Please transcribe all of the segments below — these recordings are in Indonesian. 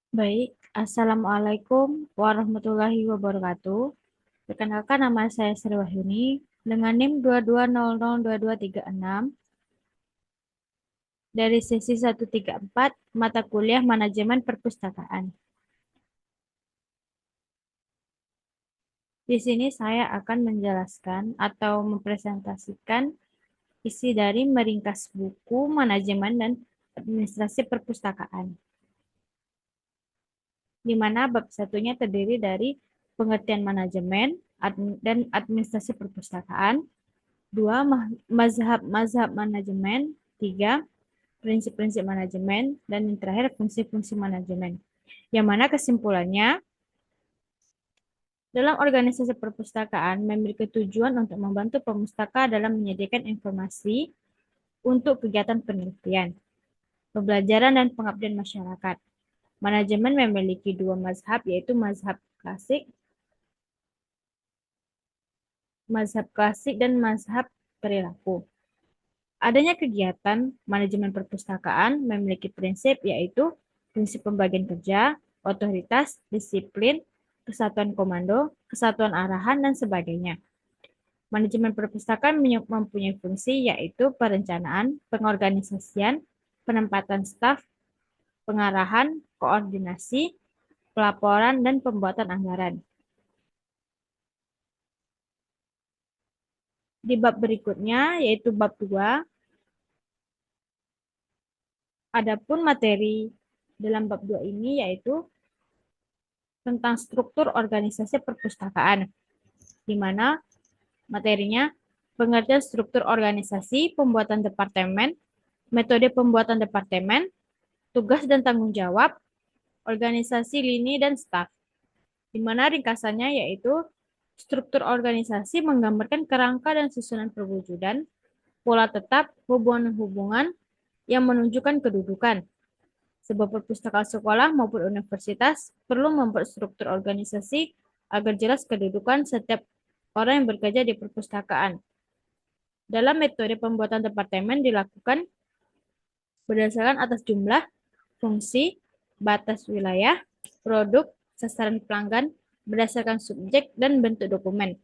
Baik, Assalamualaikum warahmatullahi wabarakatuh. Perkenalkan nama saya Sri Wahyuni dengan NIM 22002236 dari sesi 134 mata kuliah Manajemen Perpustakaan. Di sini saya akan menjelaskan atau mempresentasikan isi dari meringkas buku manajemen dan administrasi perpustakaan, di mana bab satunya terdiri dari pengertian manajemen dan administrasi perpustakaan. Dua, mazhab-mazhab manajemen. Tiga, prinsip-prinsip manajemen. Dan yang terakhir, fungsi-fungsi manajemen. Yang mana kesimpulannya, dalam organisasi perpustakaan memiliki tujuan untuk membantu pemustaka dalam menyediakan informasi untuk kegiatan penelitian, pembelajaran, dan pengabdian masyarakat. Manajemen memiliki dua mazhab, yaitu mazhab klasik dan mazhab perilaku. Adanya kegiatan manajemen perpustakaan memiliki prinsip, yaitu prinsip pembagian kerja, otoritas, disiplin, kesatuan komando, kesatuan arahan, dan sebagainya. Manajemen perpustakaan mempunyai fungsi, yaitu perencanaan, pengorganisasian, penempatan staf, pengarahan, koordinasi, pelaporan, dan pembuatan anggaran. Di bab berikutnya, yaitu bab 2, adapun materi dalam bab 2 ini yaitu tentang struktur organisasi perpustakaan, di mana materinya pengertian struktur organisasi, pembuatan departemen, metode pembuatan departemen, tugas dan tanggung jawab, organisasi lini dan staf, di mana ringkasannya yaitu struktur organisasi menggambarkan kerangka dan susunan perwujudan, pola tetap, hubungan-hubungan yang menunjukkan kedudukan. Sebuah perpustakaan sekolah maupun universitas perlu membuat struktur organisasi agar jelas kedudukan setiap orang yang bekerja di perpustakaan. Dalam metode pembuatan departemen dilakukan berdasarkan atas jumlah, fungsi, batas wilayah, produk, sasaran pelanggan, berdasarkan subjek dan bentuk dokumen.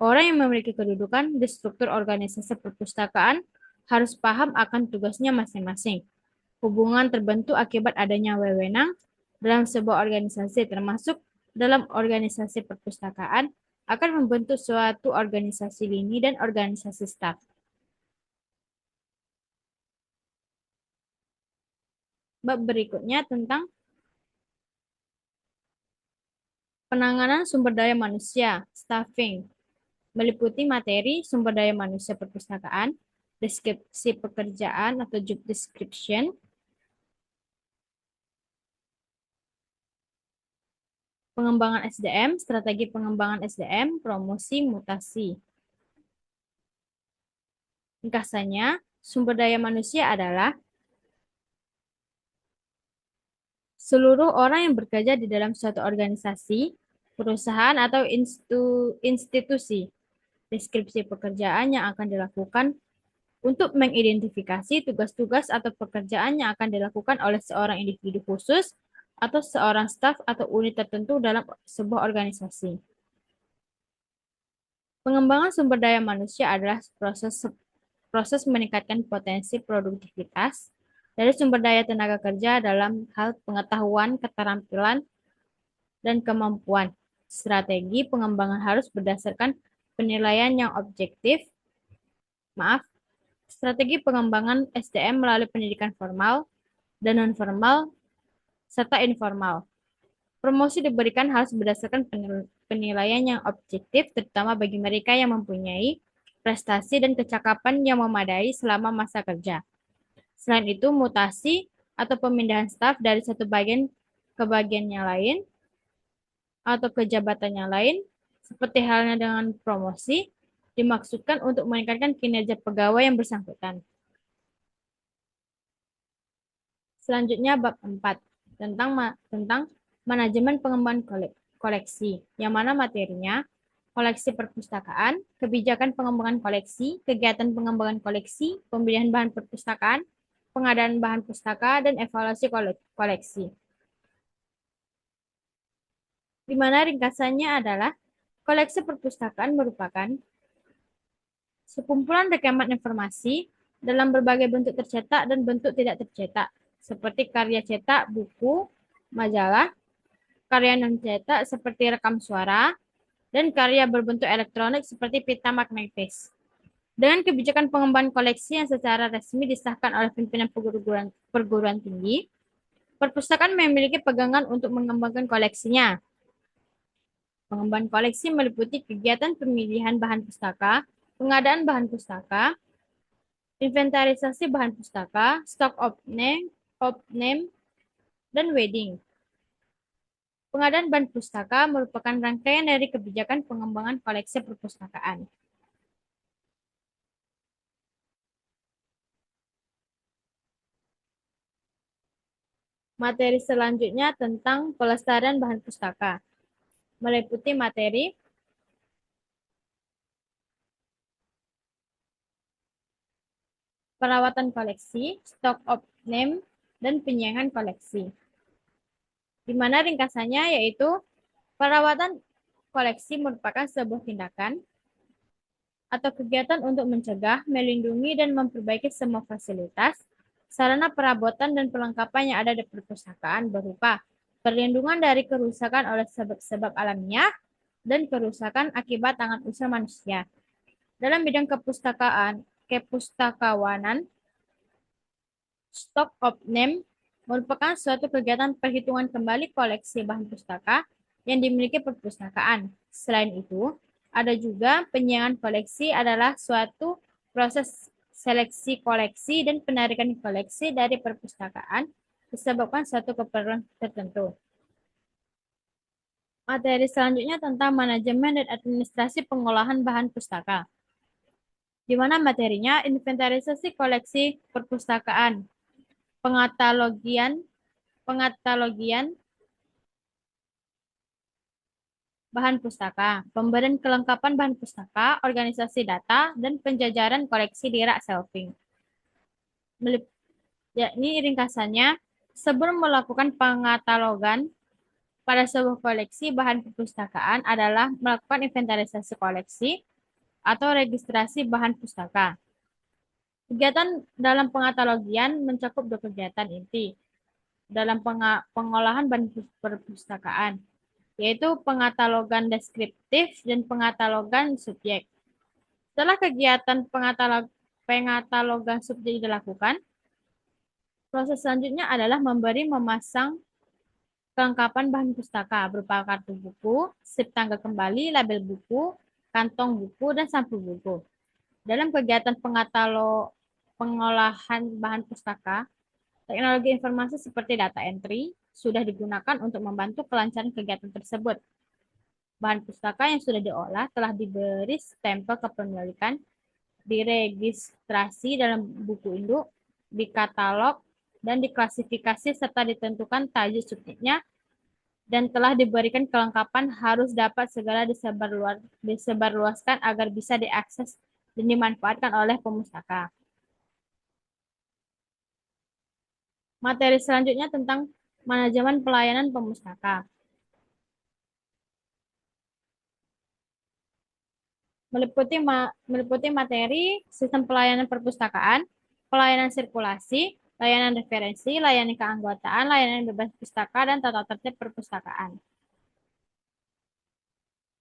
Orang yang memiliki kedudukan di struktur organisasi perpustakaan harus paham akan tugasnya masing-masing. Hubungan terbentuk akibat adanya wewenang dalam sebuah organisasi, termasuk dalam organisasi perpustakaan, akan membentuk suatu organisasi lini dan organisasi staf. Bab berikutnya tentang penanganan sumber daya manusia, staffing, meliputi materi sumber daya manusia perpustakaan, deskripsi pekerjaan atau job description, pengembangan SDM, strategi pengembangan SDM, promosi, mutasi. Ringkasannya, sumber daya manusia adalah seluruh orang yang bekerja di dalam suatu organisasi, perusahaan, atau institusi. Deskripsi pekerjaan yang akan dilakukan untuk mengidentifikasi tugas-tugas atau pekerjaan yang akan dilakukan oleh seorang individu khusus atau seorang staf atau unit tertentu dalam sebuah organisasi. Pengembangan sumber daya manusia adalah proses meningkatkan potensi produktivitas dari sumber daya tenaga kerja dalam hal pengetahuan, keterampilan, dan kemampuan. Strategi pengembangan harus berdasarkan penilaian yang objektif. Maaf, strategi pengembangan SDM melalui pendidikan formal dan non-formal serta informal. Promosi diberikan harus berdasarkan penilaian yang objektif, terutama bagi mereka yang mempunyai prestasi dan kecakapan yang memadai selama masa kerja. Selain itu, mutasi atau pemindahan staf dari satu bagian ke bagian yang lain atau ke jabatan yang lain, seperti halnya dengan promosi, dimaksudkan untuk meningkatkan kinerja pegawai yang bersangkutan. Selanjutnya bab 4 tentang manajemen pengembangan koleksi, yang mana materinya koleksi perpustakaan, kebijakan pengembangan koleksi, kegiatan pengembangan koleksi, pembelian bahan perpustakaan, pengadaan bahan pustaka, dan evaluasi koleksi. di mana ringkasannya adalah koleksi perpustakaan merupakan sekumpulan rekaman informasi dalam berbagai bentuk tercetak dan bentuk tidak tercetak, seperti karya cetak, buku, majalah, karya non-cetak seperti rekam suara, dan karya berbentuk elektronik seperti pita magnetis. Dengan kebijakan pengembangan koleksi yang secara resmi disahkan oleh pimpinan perguruan tinggi, perpustakaan memiliki pegangan untuk mengembangkan koleksinya. Pengembangan koleksi meliputi kegiatan pemilihan bahan pustaka, pengadaan bahan pustaka, inventarisasi bahan pustaka, stok off-name, dan wedding. Pengadaan bahan pustaka merupakan rangkaian dari kebijakan pengembangan koleksi perpustakaan. Materi selanjutnya tentang pelestarian bahan pustaka, meliputi materi perawatan koleksi, stok off-name, dan penyiangan koleksi. Di mana ringkasannya yaitu perawatan koleksi merupakan sebuah tindakan atau kegiatan untuk mencegah, melindungi, dan memperbaiki semua fasilitas, sarana perabotan, dan perlengkapan yang ada di perpustakaan berupa perlindungan dari kerusakan oleh sebab-sebab alamiah dan kerusakan akibat tangan usaha manusia. Dalam bidang kepustakawanan, stock of name merupakan suatu kegiatan perhitungan kembali koleksi bahan pustaka yang dimiliki perpustakaan. Selain itu, ada juga penyiangan koleksi adalah suatu proses seleksi koleksi dan penarikan koleksi dari perpustakaan disebabkan suatu keperluan tertentu. Materi selanjutnya tentang manajemen dan administrasi pengolahan bahan pustaka, di mana materinya inventarisasi koleksi perpustakaan, pengatalogian bahan pustaka, pemberian kelengkapan bahan pustaka, organisasi data, dan penjajaran koleksi di rak shelving. Yakni ringkasannya, sebelum melakukan pengatalogan pada sebuah koleksi bahan perpustakaan adalah melakukan inventarisasi koleksi atau registrasi bahan pustaka. Kegiatan dalam pengatalogian mencakup dua kegiatan inti dalam pengolahan bahan perpustakaan, yaitu pengatalogan deskriptif dan pengatalogan subjek. Setelah kegiatan pengatalogan subjek dilakukan, proses selanjutnya adalah memasang kelengkapan bahan pustaka berupa kartu buku, sip tangga kembali, label buku, kantong buku, dan sampul buku. Dalam kegiatan pengolahan bahan pustaka, teknologi informasi seperti data entry sudah digunakan untuk membantu kelancaran kegiatan tersebut. Bahan pustaka yang sudah diolah telah diberi stempel kepemilikan, diregistrasi dalam buku induk, dikatalog, dan diklasifikasi serta ditentukan tajuk subjeknya, dan telah diberikan kelengkapan harus dapat segera disebarluaskan agar bisa diakses dan dimanfaatkan oleh pemustaka. Materi selanjutnya tentang manajemen pelayanan pemustaka, meliputi materi sistem pelayanan perpustakaan, pelayanan sirkulasi, layanan referensi, layanan keanggotaan, layanan bebas pustaka, dan tata tertib perpustakaan.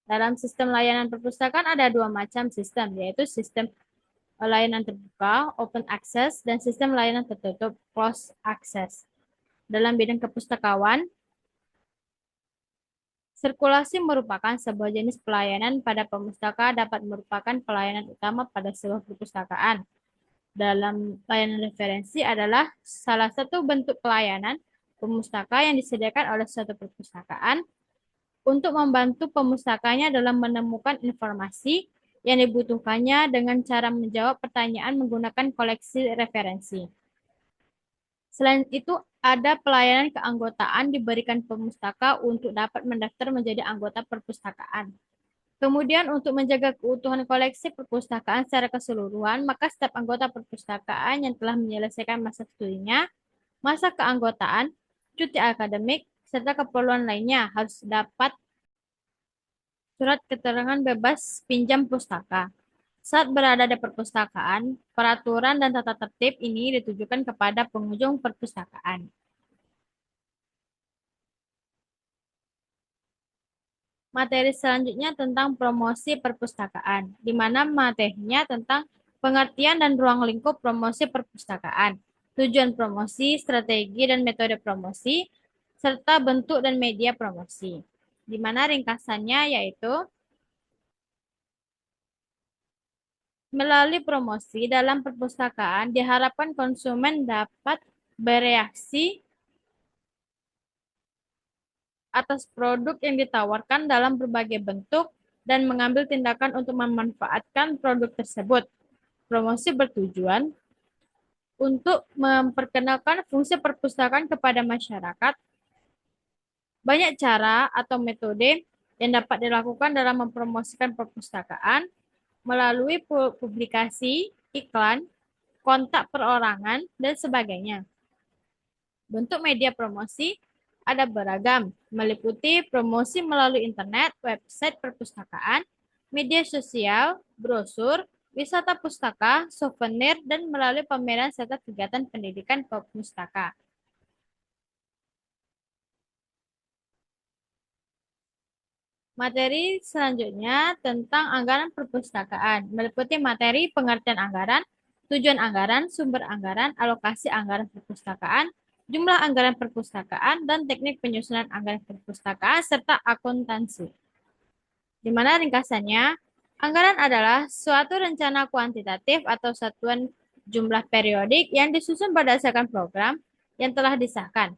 Dalam sistem layanan perpustakaan ada dua macam sistem, yaitu sistem layanan terbuka, open access, dan sistem layanan tertutup, closed access. Dalam bidang kepustakawan, sirkulasi merupakan sebuah jenis pelayanan pada pemustaka dapat merupakan pelayanan utama pada sebuah perpustakaan. Dalam layanan referensi adalah salah satu bentuk pelayanan pemustaka yang disediakan oleh suatu perpustakaan untuk membantu pemustakanya dalam menemukan informasi yang dibutuhkannya dengan cara menjawab pertanyaan menggunakan koleksi referensi. Selain itu, ada pelayanan keanggotaan diberikan pemustaka untuk dapat mendaftar menjadi anggota perpustakaan. Kemudian untuk menjaga keutuhan koleksi perpustakaan secara keseluruhan, maka setiap anggota perpustakaan yang telah menyelesaikan masa studinya, masa keanggotaan, cuti akademik, serta keperluan lainnya harus dapat Surat keterangan bebas pinjam pustaka. Saat berada di perpustakaan, peraturan dan tata tertib ini ditujukan kepada pengunjung perpustakaan. Materi selanjutnya tentang promosi perpustakaan, di mana materinya tentang pengertian dan ruang lingkup promosi perpustakaan, tujuan promosi, strategi dan metode promosi, serta bentuk dan media promosi. Di mana ringkasannya yaitu melalui promosi dalam perpustakaan diharapkan konsumen dapat bereaksi atas produk yang ditawarkan dalam berbagai bentuk dan mengambil tindakan untuk memanfaatkan produk tersebut. Promosi bertujuan untuk memperkenalkan fungsi perpustakaan kepada masyarakat. Banyak cara atau metode yang dapat dilakukan dalam mempromosikan perpustakaan melalui publikasi, iklan, kontak perorangan, dan sebagainya. Bentuk media promosi ada beragam, meliputi promosi melalui internet, website perpustakaan, media sosial, brosur, wisata pustaka, souvenir, dan melalui pameran serta kegiatan pendidikan pustaka. Materi selanjutnya tentang anggaran perpustakaan, meliputi materi pengertian anggaran, tujuan anggaran, sumber anggaran, alokasi anggaran perpustakaan, jumlah anggaran perpustakaan, dan teknik penyusunan anggaran perpustakaan, serta akuntansi. Di mana ringkasannya, anggaran adalah suatu rencana kuantitatif atau satuan jumlah periodik yang disusun berdasarkan program yang telah disahkan.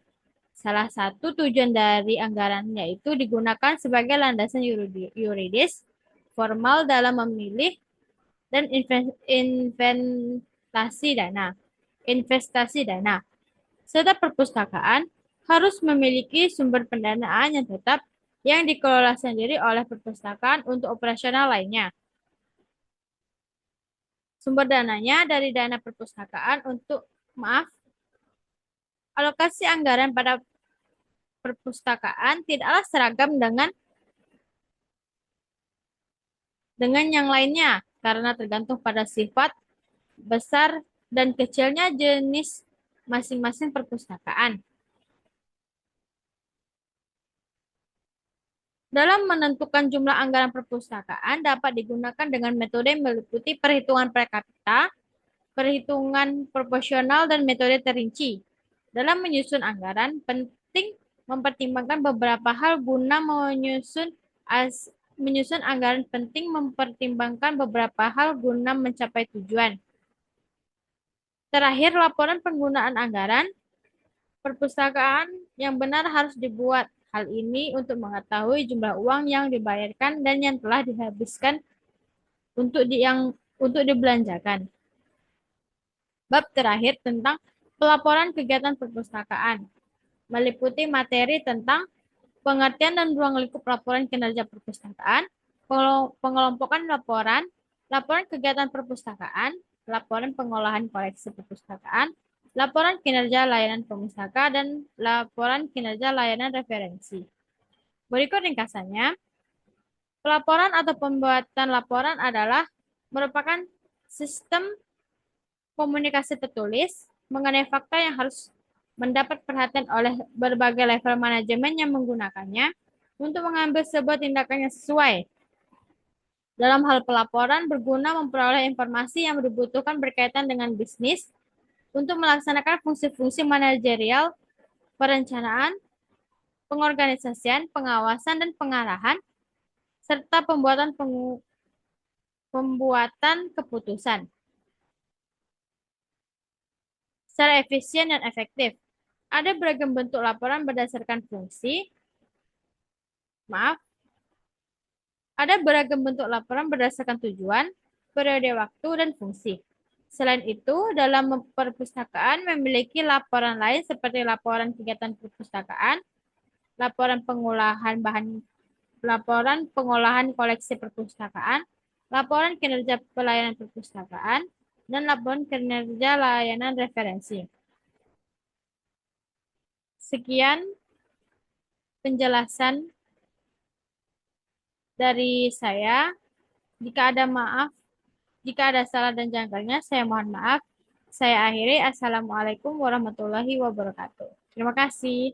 Salah satu tujuan dari anggaran yaitu digunakan sebagai landasan yuridis formal dalam memilih dan investasi dana. Serta perpustakaan harus memiliki sumber pendanaan yang tetap yang dikelola sendiri oleh perpustakaan untuk operasional lainnya. Sumber dananya dari dana perpustakaan alokasi anggaran pada perpustakaan tidaklah seragam dengan yang lainnya karena tergantung pada sifat, besar, dan kecilnya jenis masing-masing perpustakaan. Dalam menentukan jumlah anggaran perpustakaan dapat digunakan dengan metode yang meliputi perhitungan per kapita, perhitungan proporsional, dan metode terinci. Dalam menyusun anggaran, penting mempertimbangkan beberapa hal guna menyusun anggaran penting mempertimbangkan beberapa hal guna mencapai tujuan. Terakhir, laporan penggunaan anggaran perpustakaan yang benar harus dibuat. Hal ini untuk mengetahui jumlah uang yang dibayarkan dan yang telah dihabiskan untuk dibelanjakan. Bab terakhir tentang pelaporan kegiatan perpustakaan meliputi materi tentang pengertian dan ruang lingkup laporan kinerja perpustakaan, pengelompokan laporan, laporan kegiatan perpustakaan, laporan pengolahan koleksi perpustakaan, laporan kinerja layanan pemustaka, dan laporan kinerja layanan referensi. Berikut ringkasannya. Pelaporan atau pembuatan laporan adalah merupakan sistem komunikasi tertulis mengenai fakta yang harus mendapat perhatian oleh berbagai level manajemen yang menggunakannya untuk mengambil sebuah tindakan yang sesuai. Dalam hal pelaporan, berguna memperoleh informasi yang dibutuhkan berkaitan dengan bisnis untuk melaksanakan fungsi-fungsi manajerial, perencanaan, pengorganisasian, pengawasan, dan pengarahan, serta pembuatan keputusan secara efisien dan efektif. Ada beragam bentuk laporan berdasarkan fungsi. Ada beragam bentuk laporan berdasarkan tujuan, periode waktu, dan fungsi. Selain itu, dalam perpustakaan memiliki laporan lain seperti laporan kegiatan perpustakaan, laporan pengolahan koleksi perpustakaan, laporan kinerja pelayanan perpustakaan, dan laporan kinerja layanan referensi. Sekian penjelasan dari saya. Jika ada maaf, jika ada salah dan janggalnya, saya mohon maaf. Saya akhiri. Assalamualaikum warahmatullahi wabarakatuh. Terima kasih.